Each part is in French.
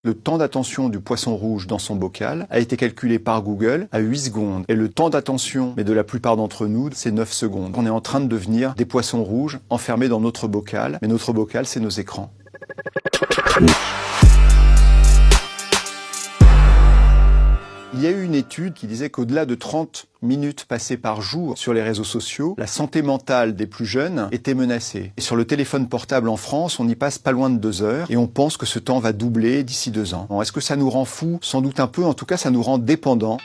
Le temps d'attention du poisson rouge dans son bocal a été calculé par Google à 8 secondes. Et le temps d'attention, mais de la plupart d'entre nous, c'est 9 secondes. On est en train de devenir des poissons rouges enfermés dans notre bocal. Mais notre bocal, c'est nos écrans. Il y a eu une étude qui disait qu'au-delà de 30 minutes passées par jour sur les réseaux sociaux, la santé mentale des plus jeunes était menacée. Et sur le téléphone portable en France, on y passe pas loin de 2 heures et on pense que ce temps va doubler d'ici 2 ans. Est-ce que ça nous rend fous? Sans doute un peu, en tout cas ça nous rend dépendants.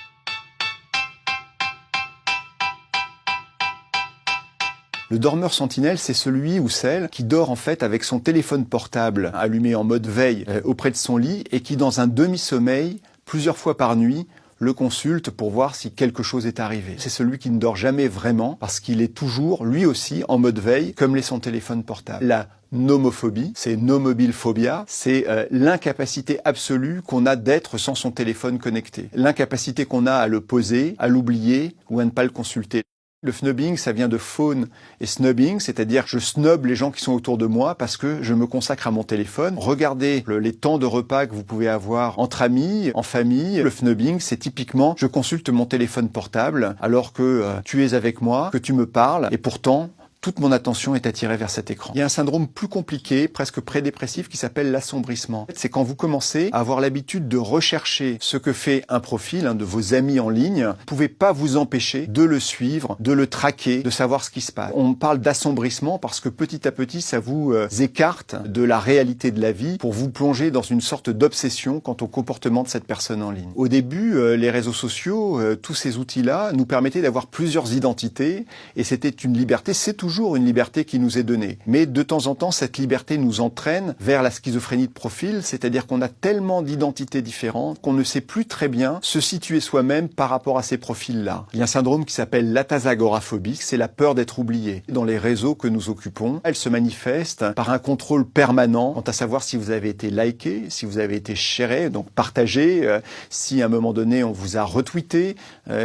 Le dormeur sentinelle, c'est celui ou celle qui dort en fait avec son téléphone portable allumé en mode veille auprès de son lit et qui dans un demi-sommeil, plusieurs fois par nuit, le consulte pour voir si quelque chose est arrivé. C'est celui qui ne dort jamais vraiment parce qu'il est toujours, lui aussi, en mode veille, comme l'est son téléphone portable. La nomophobie, c'est nomobilephobia, c'est l'incapacité absolue qu'on a d'être sans son téléphone connecté. L'incapacité qu'on a à le poser, à l'oublier ou à ne pas le consulter. Le snubbing, ça vient de phone et snubbing, c'est-à-dire que je snobbe les gens qui sont autour de moi parce que je me consacre à mon téléphone. Regardez les temps de repas que vous pouvez avoir entre amis, en famille. Le snubbing, c'est typiquement je consulte mon téléphone portable alors que tu es avec moi, que tu me parles et pourtant toute mon attention est attirée vers cet écran. Il y a un syndrome plus compliqué, presque prédépressif, qui s'appelle l'assombrissement. C'est quand vous commencez à avoir l'habitude de rechercher ce que fait un profil, de vos amis en ligne. Vous ne pouvez pas vous empêcher de le suivre, de le traquer, de savoir ce qui se passe. On parle d'assombrissement parce que petit à petit, ça vous écarte de la réalité de la vie pour vous plonger dans une sorte d'obsession quant au comportement de cette personne en ligne. Au début, les réseaux sociaux, tous ces outils-là nous permettaient d'avoir plusieurs identités et c'était une liberté, c'est toujours une liberté qui nous est donnée. Mais de temps en temps, cette liberté nous entraîne vers la schizophrénie de profil, c'est-à-dire qu'on a tellement d'identités différentes qu'on ne sait plus très bien se situer soi-même par rapport à ces profils-là. Il y a un syndrome qui s'appelle l'atasagoraphobie, c'est la peur d'être oublié. Dans les réseaux que nous occupons, elle se manifeste par un contrôle permanent quant à savoir si vous avez été liké, si vous avez été sharé, donc partagé, si à un moment donné on vous a retweeté,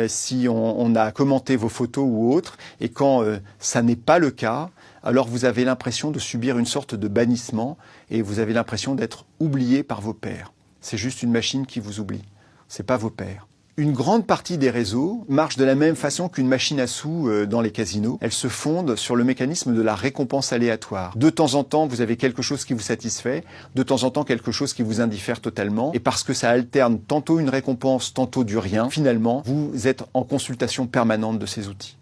si on a commenté vos photos ou autres, et quand ça n'est pas le cas, alors vous avez l'impression de subir une sorte de bannissement et vous avez l'impression d'être oublié par vos pairs. C'est juste une machine qui vous oublie, c'est pas vos pairs. Une grande partie des réseaux marche de la même façon qu'une machine à sous dans les casinos. Elle se fonde sur le mécanisme de la récompense aléatoire. De temps en temps, vous avez quelque chose qui vous satisfait, de temps en temps quelque chose qui vous indiffère totalement. Et parce que ça alterne tantôt une récompense, tantôt du rien, finalement, vous êtes en consultation permanente de ces outils.